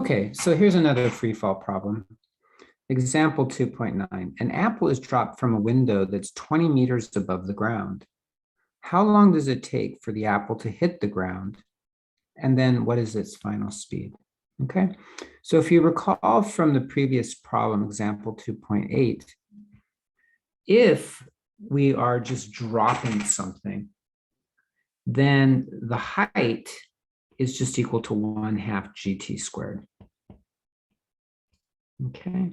Okay, so here's another free fall problem. Example 2.9. An apple is dropped from a window that's 20 meters above the ground. How long does it take for the apple to hit the ground? And then what is its final speed? Okay, so if you recall from the previous problem, example 2.8, if we are just dropping something, then the height is just equal to 1/2 gt squared. Okay.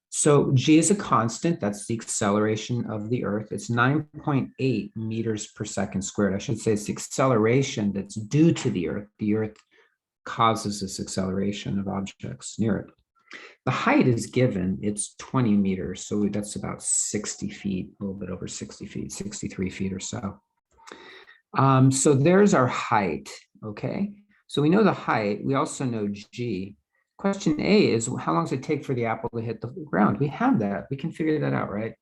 So g is a constant, that's the acceleration of the Earth. It's 9.8 meters per second squared. I should say it's the acceleration that's due to the Earth. The Earth causes this acceleration of objects near it. The height is given, it's 20 meters. So that's about 60 feet, a little bit over 60 feet, 63 feet or so. So there's our height, okay? So we know the height, we also know g. Question A is, how long does it take for the apple to hit the ground? We have that, we can figure that out, right?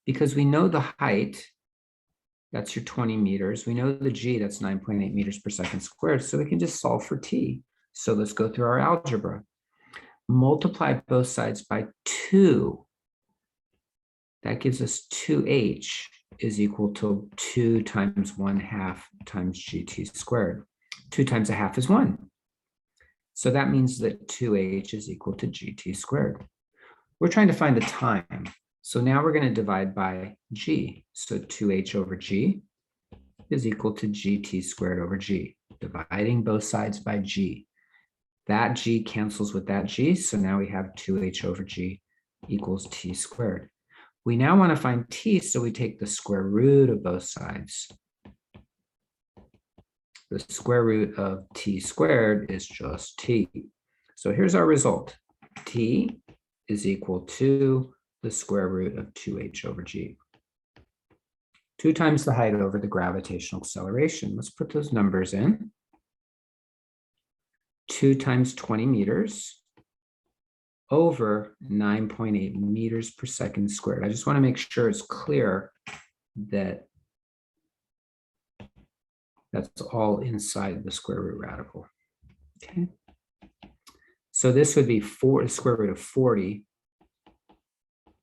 Because we know the height, that's your 20 meters. We know the g, that's 9.8 meters per second squared. So we can just solve for t. So let's go through our algebra. Multiply both sides by 2. That gives us 2h is equal to 2 times 1/2 times gt squared. 2 times 1/2 is 1. So that means that 2h is equal to gt squared. We're trying to find the time. So now we're going to divide by g. So 2h over g is equal to gt squared over g. Dividing both sides by g. That g cancels with that g. So now we have 2h over g equals t squared. We now want to find t, so we take the square root of both sides. The square root of t squared is just t. So here's our result. T is equal to the square root of 2h over g. 2 times the height over the gravitational acceleration. Let's put those numbers in. 2 times 20 meters over 9.8 meters per second squared. I just want to make sure it's clear that that's all inside the square root radical. Okay. So this would be the square root of 40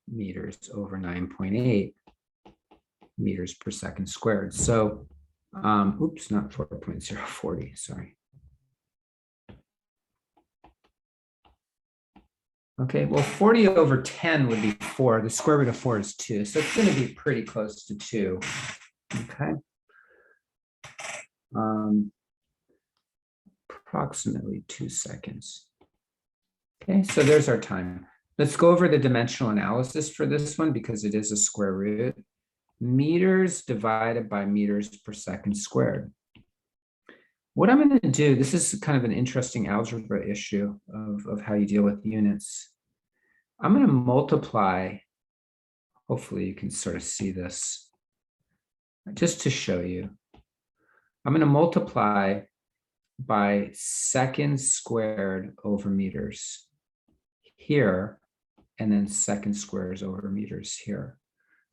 meters over 9.8 meters per second squared. So, oops, not 4.040, sorry. Okay, well, 40 over 10 would be 4. The square root of 4 is 2. So it's going to be pretty close to 2. Okay. Approximately 2 seconds. Okay, so there's our time. Let's go over the dimensional analysis for this one because it is a square root. Meters divided by meters per second squared. What I'm going to do, this is kind of an interesting algebra issue of how you deal with units. I'm going to multiply, hopefully you can sort of see this, just to show you. I'm going to multiply by seconds squared over meters here, and then seconds squares over meters here.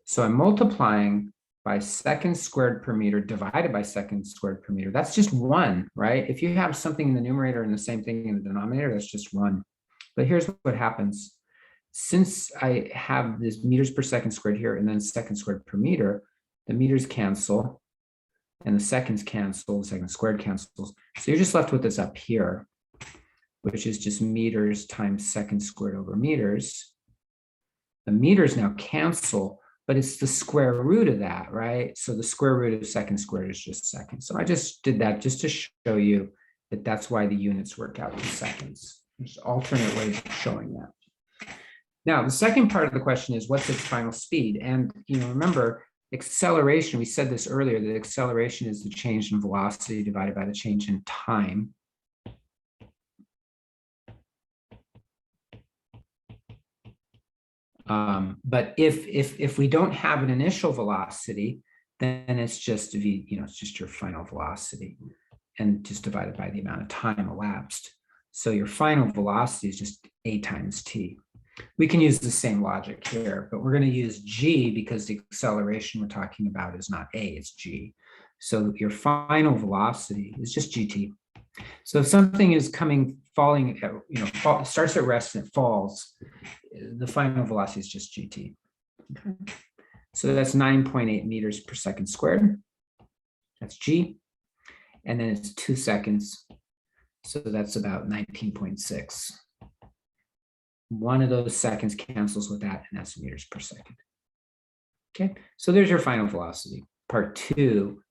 So I'm multiplying by seconds squared per meter divided by seconds squared per meter. That's just 1, right? If you have something in the numerator and the same thing in the denominator, that's just 1. But here's what happens. Since I have this meters per second squared here and then seconds squared per meter, the meters cancel and the seconds cancel, the seconds squared cancels. So you're just left with this up here, which is just meters times seconds squared over meters. The meters now cancel, but it's the square root of that, right? So the square root of seconds squared is just seconds. So I just did that just to show you that that's why the units work out in seconds. There's alternate ways of showing that. Now, the second part of the question is, what's its final speed? And remember, acceleration, we said this earlier, that acceleration is the change in velocity divided by the change in time. But if we don't have an initial velocity, then it's just v, it's just your final velocity and just divided by the amount of time elapsed. So your final velocity is just a times t. We can use the same logic here, but we're going to use g because the acceleration we're talking about is not a, it's g. So your final velocity is just gt. So if something is falling, starts at rest and it falls, the final velocity is just GT. Okay. So that's 9.8 meters per second squared. That's G. And then it's 2 seconds. So that's about 19.6. One of those seconds cancels with that, and that's meters per second. Okay, so there's your final velocity. Part 2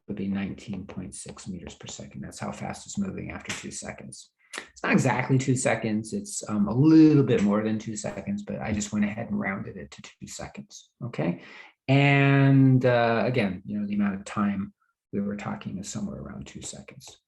would be 19.6 meters per second. That's how fast it's moving after 2 seconds. It's not exactly 2 seconds. It's a little bit more than 2 seconds, but I just went ahead and rounded it to 2 seconds. Okay, and again, the amount of time we were talking is somewhere around 2 seconds.